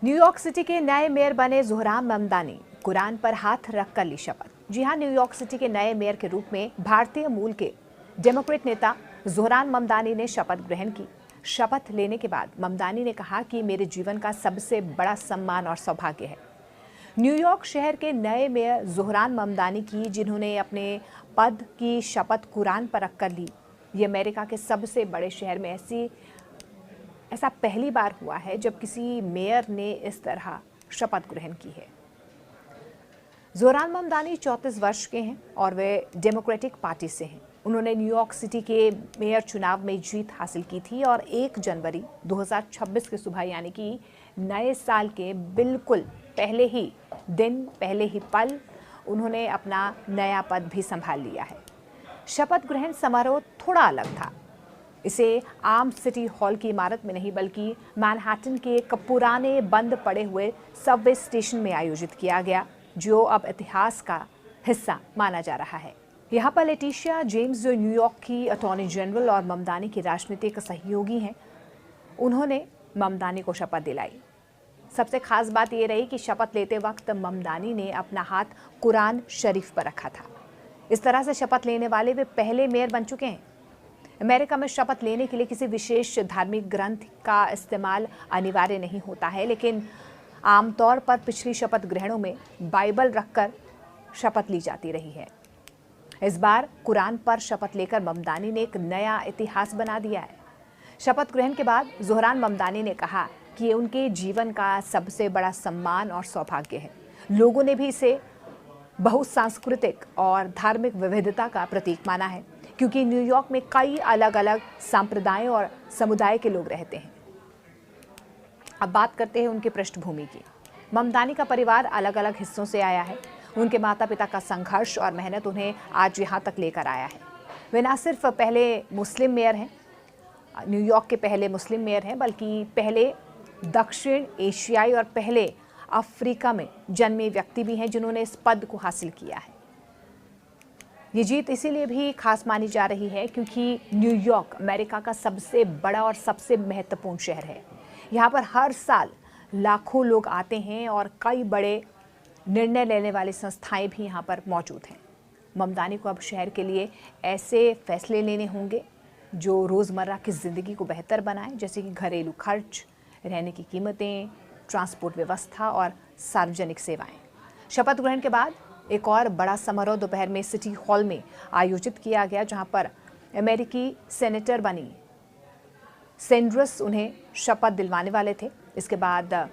New York city के नए mayor बने ज़ोहरान ममदानी कुरान पर हाथ रखकर ली शपथ। जी हां, न्यूयॉर्क सिटी के नए मेयर के रूप में भारतीय मूल के डेमोक्रेट नेता ज़ोहरान ममदानी ने शपथ ग्रहण की। शपथ लेने के बाद ममदानी ने कहा कि मेरे जीवन का सबसे बड़ा सम्मान और सौभाग्य है। न्यूयॉर्क शहर के नए मेयर ज़ोहरान ममदानी की, जिन्होंने अपने पद की शपथ कुरान पर रखकर ली। ये अमेरिका के सबसे बड़े शहर में ऐसा पहली बार हुआ है जब किसी मेयर ने इस तरह शपथ ग्रहण की है। ज़ोहरान ममदानी 34 वर्ष के हैं और वे डेमोक्रेटिक पार्टी से हैं। उन्होंने न्यूयॉर्क सिटी के मेयर चुनाव में जीत हासिल की थी और 1 जनवरी 2026 की सुबह, यानी कि नए साल के बिल्कुल पहले ही दिन, पहले ही पल, उन्होंने अपना नया पद भी संभाल लिया है। शपथ ग्रहण समारोह थोड़ा अलग था। इसे आम सिटी हॉल की इमारत में नहीं, बल्कि मैनहट्टन के एक पुराने बंद पड़े हुए सबवे स्टेशन में आयोजित किया गया, जो अब इतिहास का हिस्सा माना जा रहा है। यहाँ पर लेटिशिया जेम्स, जो न्यूयॉर्क की अटॉर्नी जनरल और ममदानी की राजनीतिक सहयोगी हैं, उन्होंने ममदानी को शपथ दिलाई। सबसे खास बात ये रही कि शपथ लेते वक्त ममदानी ने अपना हाथ कुरान शरीफ पर रखा था। इस तरह से शपथ लेने वाले वे पहले मेयर बन चुके हैं। अमेरिका में शपथ लेने के लिए किसी विशेष धार्मिक ग्रंथ का इस्तेमाल अनिवार्य नहीं होता है, लेकिन आमतौर पर पिछली शपथ ग्रहणों में बाइबल रखकर शपथ ली जाती रही है। इस बार कुरान पर शपथ लेकर ममदानी ने एक नया इतिहास बना दिया है। शपथ ग्रहण के बाद ज़ोहरान ममदानी ने कहा कि ये उनके जीवन का सबसे बड़ा सम्मान और सौभाग्य है। लोगों ने भी इसे बहुसांस्कृतिक और धार्मिक विविधता का प्रतीक माना है, क्योंकि न्यूयॉर्क में कई अलग अलग संप्रदायों और समुदाय के लोग रहते हैं। अब बात करते हैं उनकी पृष्ठभूमि की। ममदानी का परिवार अलग अलग हिस्सों से आया है। उनके माता पिता का संघर्ष और मेहनत उन्हें आज यहाँ तक लेकर आया है। वे न सिर्फ पहले मुस्लिम मेयर हैं, न्यूयॉर्क के पहले मुस्लिम मेयर हैं, बल्कि पहले दक्षिण एशियाई और पहले अफ्रीका में जन्मे व्यक्ति भी हैं जिन्होंने इस पद को हासिल किया है। ये जीत इसीलिए भी खास मानी जा रही है क्योंकि न्यूयॉर्क अमेरिका का सबसे बड़ा और सबसे महत्वपूर्ण शहर है। यहाँ पर हर साल लाखों लोग आते हैं और कई बड़े निर्णय लेने वाली संस्थाएं भी यहाँ पर मौजूद हैं। ममदानी को अब शहर के लिए ऐसे फैसले लेने होंगे जो रोज़मर्रा की ज़िंदगी को बेहतर बनाएं, जैसे कि घरेलू खर्च, रहने की कीमतें, ट्रांसपोर्ट व्यवस्था और सार्वजनिक सेवाएं। शपथ ग्रहण के बाद एक और बड़ा समारोह दोपहर में सिटी हॉल में आयोजित किया गया, जहां पर अमेरिकी सेनेटर बनी सेंड्रस उन्हें शपथ दिलवाने वाले थे। इसके बाद